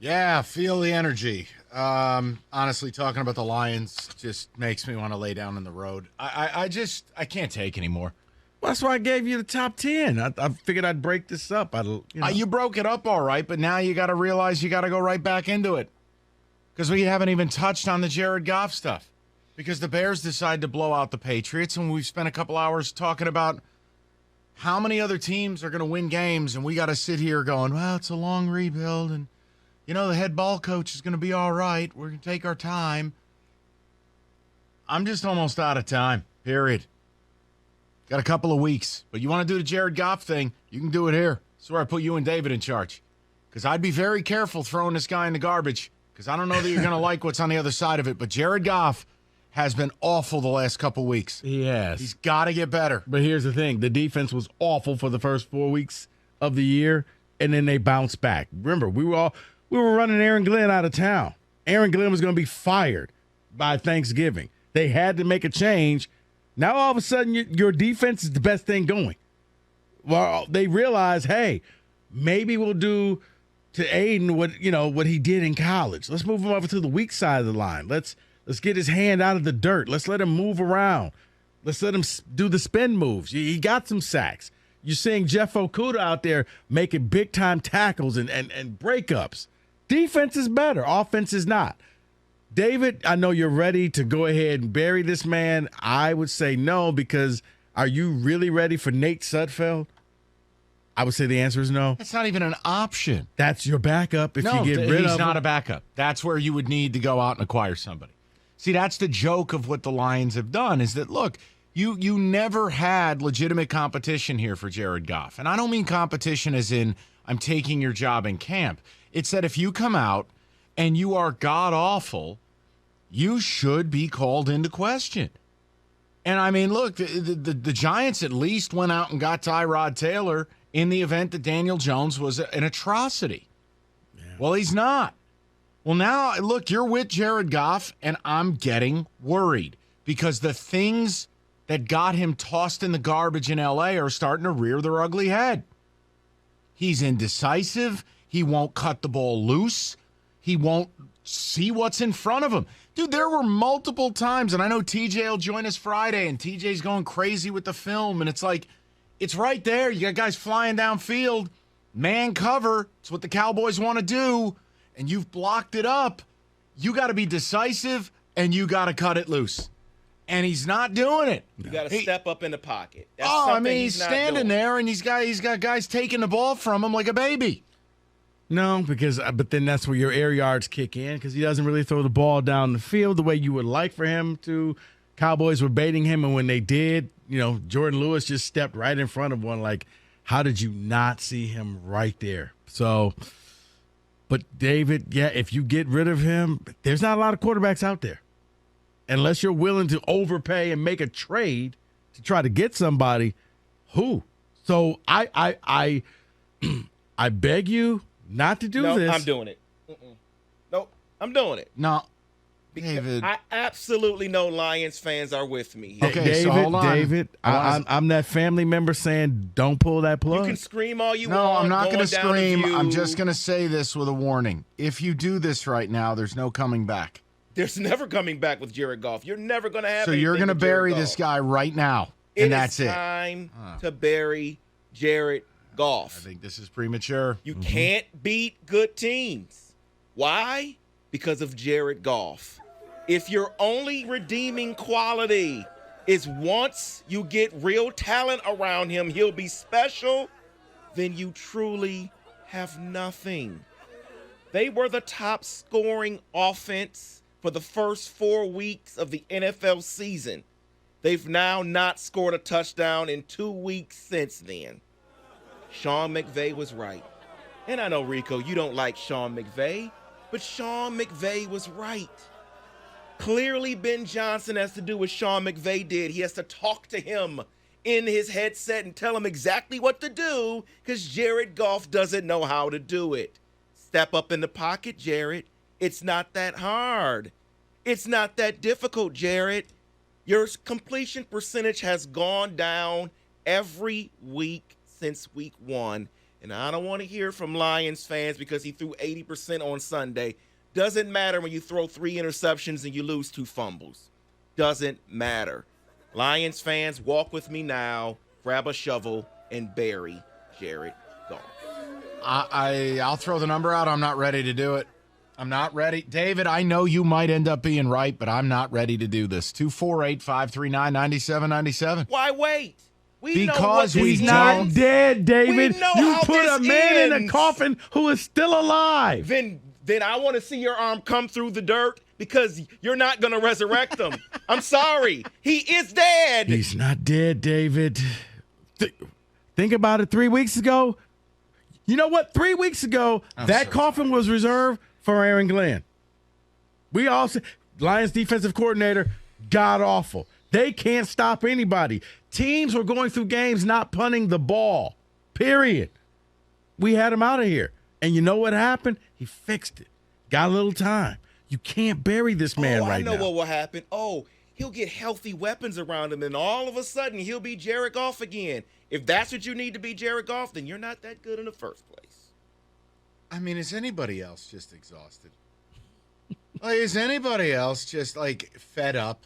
Yeah, feel the energy. Honestly, talking about the Lions just makes me want to lay down in the road. I can't take anymore. Well, that's why I gave you the top 10. I figured I'd break this up. You broke it up all right, but now you got to realize you got to go right back into it because we haven't even touched on the Jared Goff stuff because the Bears decide to blow out the Patriots, and we've spent a couple hours talking about how many other teams are going to win games, and we got to sit here going, well, it's a long rebuild, and the head ball coach is going to be all right. We're going to take our time. I'm just almost out of time, period. Got a couple of weeks. But you want to do the Jared Goff thing, you can do it here. That's where I put you and David in charge. Because I'd be very careful throwing this guy in the garbage because I don't know that you're going to like what's on the other side of it. But Jared Goff has been awful the last couple weeks. He has. He's got to get better. But here's the thing. The defense was awful for the first 4 weeks of the year, and then they bounced back. Remember, we were running Aaron Glenn out of town. Aaron Glenn was going to be fired by Thanksgiving. They had to make a change. Now, all of a sudden, your defense is the best thing going. Well, they realize, hey, maybe we'll do to Aiden what he did in college. Let's move him over to the weak side of the line. Let's get his hand out of the dirt. Let's let him move around. Let's let him do the spin moves. He got some sacks. You're seeing Jeff Okuda out there making big-time tackles and breakups. Defense is better. Offense is not. David, I know you're ready to go ahead and bury this man. I would say no, because are you really ready for Nate Sudfeld? I would say the answer is no. That's not even an option. That's your backup if you get rid of him. He's not a backup. That's where you would need to go out and acquire somebody. See, that's the joke of what the Lions have done is that, look, you never had legitimate competition here for Jared Goff. And I don't mean competition as in I'm taking your job in camp. It's that if you come out and you are god-awful, you should be called into question. And, I mean, look, the Giants at least went out and got Tyrod Taylor in the event that Daniel Jones was an atrocity. Yeah. Well, he's not. Well, now, look, you're with Jared Goff, and I'm getting worried because the things that got him tossed in the garbage in L.A. are starting to rear their ugly head. He's indecisive. He won't cut the ball loose. He won't see what's in front of him. Dude, there were multiple times, and I know TJ will join us Friday, and TJ's going crazy with the film, and it's like, it's right there. You got guys flying downfield, man cover. It's what the Cowboys want to do, and you've blocked it up. You got to be decisive, and you got to cut it loose. And he's not doing it. You got to step up in the pocket. That's he's standing there, and he's got guys taking the ball from him like a baby. No, but then that's where your air yards kick in because he doesn't really throw the ball down the field the way you would like for him to. Cowboys were baiting him, and when they did, Jordan Lewis just stepped right in front of one. Like, how did you not see him right there? So, but David, yeah, if you get rid of him, there's not a lot of quarterbacks out there. Unless you're willing to overpay and make a trade to try to get somebody, who? So I beg you not to do this. No, I'm doing it. Nope, I'm doing it. No, David. I absolutely know Lions fans are with me here. Okay, David, so hold on. David, I'm that family member saying don't pull that plug. You can scream all you want. No, I'm not going to to scream. I'm just going to say this with a warning. If you do this right now, there's no coming back. There's never coming back with Jared Goff. You're never going to have. So you're going to bury this guy right now, and that's it. It is time to bury Jared Goff. I think this is premature. You can't beat good teams. Why? Because of Jared Goff. If your only redeeming quality is once you get real talent around him, he'll be special, then you truly have nothing. They were the top scoring offense for the first 4 weeks of the NFL season. They've now not scored a touchdown in 2 weeks since then. Sean McVay was right. And I know, Rico, you don't like Sean McVay, but Sean McVay was right. Clearly, Ben Johnson has to do what Sean McVay did. He has to talk to him in his headset and tell him exactly what to do because Jared Goff doesn't know how to do it. Step up in the pocket, Jared. It's not that hard. It's not that difficult, Jared. Your completion percentage has gone down every week since week 1. and I don't want to hear from Lions fans because he threw 80% on Sunday. Doesn't matter when you throw 3 interceptions and you lose 2 fumbles. Doesn't matter. Lions fans, walk with me now, grab a shovel, and bury Jared Goff. I'll throw the number out. I'm not ready to do it. I'm not ready. David, I know you might end up being right, but I'm not ready to do this. 248-539-9797. Why wait? Because He's not dead, David. We know You how put a this man in a ends. coffin who is still alive. Then I want to see your arm come through the dirt because you're not going to resurrect him. I'm sorry. He is dead. He's not dead, David. Think about it 3 weeks ago. You know what? 3 weeks ago, coffin was reserved for Aaron Glenn. We all said, Lions defensive coordinator, god awful. They can't stop anybody. Teams were going through games not punting the ball, period. We had him out of here. And you know what happened? He fixed it. Got a little time. You can't bury this man right now. I know what will happen. He'll get healthy weapons around him, and all of a sudden he'll be Jared Goff again. If that's what you need to be Jared Goff, then you're not that good in the first place. I mean, is anybody else just exhausted? Like, is anybody else just, like, fed up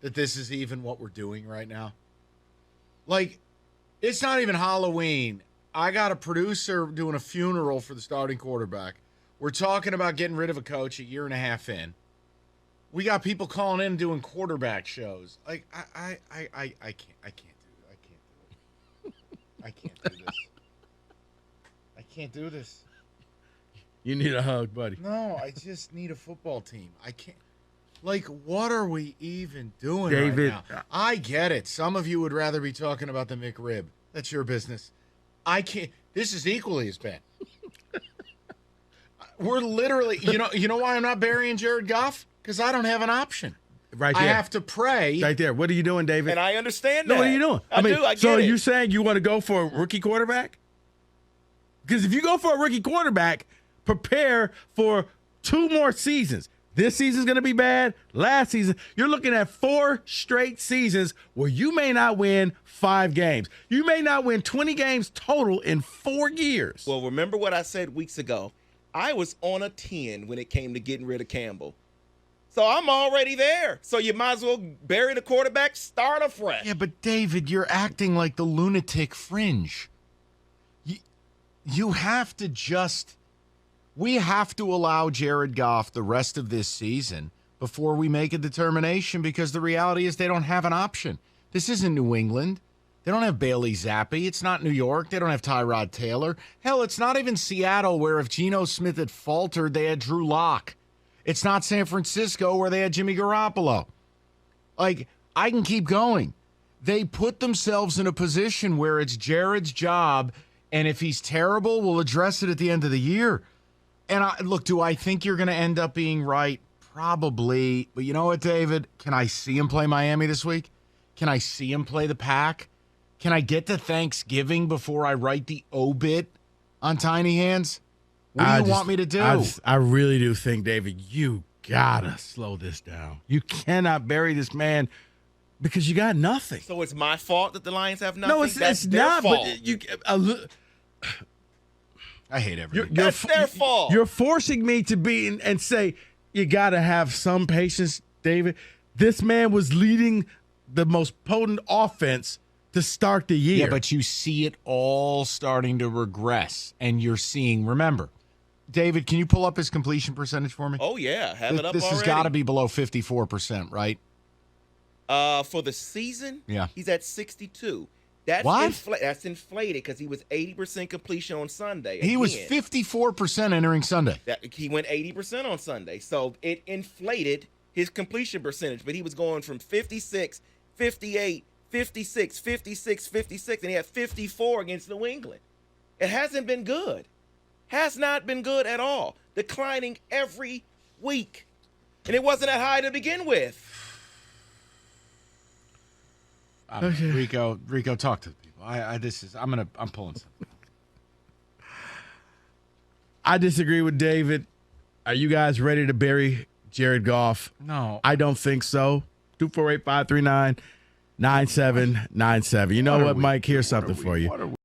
that this is even what we're doing right now? Like, it's not even Halloween. I got a producer doing a funeral for the starting quarterback. We're talking about getting rid of a coach a year and a half in. We got people calling in and doing quarterback shows. Like, I can't do this. I can't do this. You need a hug, buddy. No, I just need a football team. I can't. Like, what are we even doing David, right now? I get it. Some of you would rather be talking about the McRib. That's your business. I can't. This is equally as bad. We're literally, you know why I'm not burying Jared Goff? Because I don't have an option. Right there. I have to pray. Right there. What are you doing, David? And I understand that. No, what are you doing? I do. I get so it. you're saying you want to go for a rookie quarterback? Because if you go for a rookie quarterback, prepare for 2 more seasons. This season's going to be bad. Last season, you're looking at 4 straight seasons where you may not win 5 games. You may not win 20 games total in 4 years. Well, remember what I said weeks ago. I was on a 10 when it came to getting rid of Campbell. So I'm already there. So you might as well bury the quarterback, start afresh. Yeah, but David, you're acting like the lunatic fringe. You have to just... We have to allow Jared Goff the rest of this season before we make a determination, because the reality is they don't have an option. This isn't New England. They don't have Bailey Zappi. It's not New York. They don't have Tyrod Taylor. Hell, it's not even Seattle, where if Geno Smith had faltered, they had Drew Lock. It's not San Francisco, where they had Jimmy Garoppolo. Like, I can keep going. They put themselves in a position where it's Jared's job, and if he's terrible, we'll address it at the end of the year. And look, do I think you're going to end up being right? Probably. But you know what, David? Can I see him play Miami this week? Can I see him play the Pack? Can I get to Thanksgiving before I write the obit on Tiny Hands? What do you want me to do? I really do think, David, you got to slow this down. You cannot bury this man because you got nothing. So it's my fault that the Lions have nothing? No, it's their not. fault. But I hate everything. That's their fault. You're forcing me to be and say you got to have some patience, David. This man was leading the most potent offense to start the year. Yeah, but you see it all starting to regress, and you're seeing, remember, David, can you pull up his completion percentage for me? Oh, yeah. Have it up This already. has got to be below 54%, right? For the season, yeah, he's at 62. That's that's inflated because he was 80% completion on Sunday. He was 54% entering Sunday. He went 80% on Sunday. So it inflated his completion percentage, but he was going from 56, 58, 56, 56, 56, and he had 54 against New England. It hasn't been good. Has not been good at all. Declining every week. And it wasn't that high to begin with. Rico, talk to the people. I'm pulling something. I disagree with David. Are you guys ready to bury Jared Goff? No. I don't think so. 248-539-9797. You know what, Mike? Here's something for you.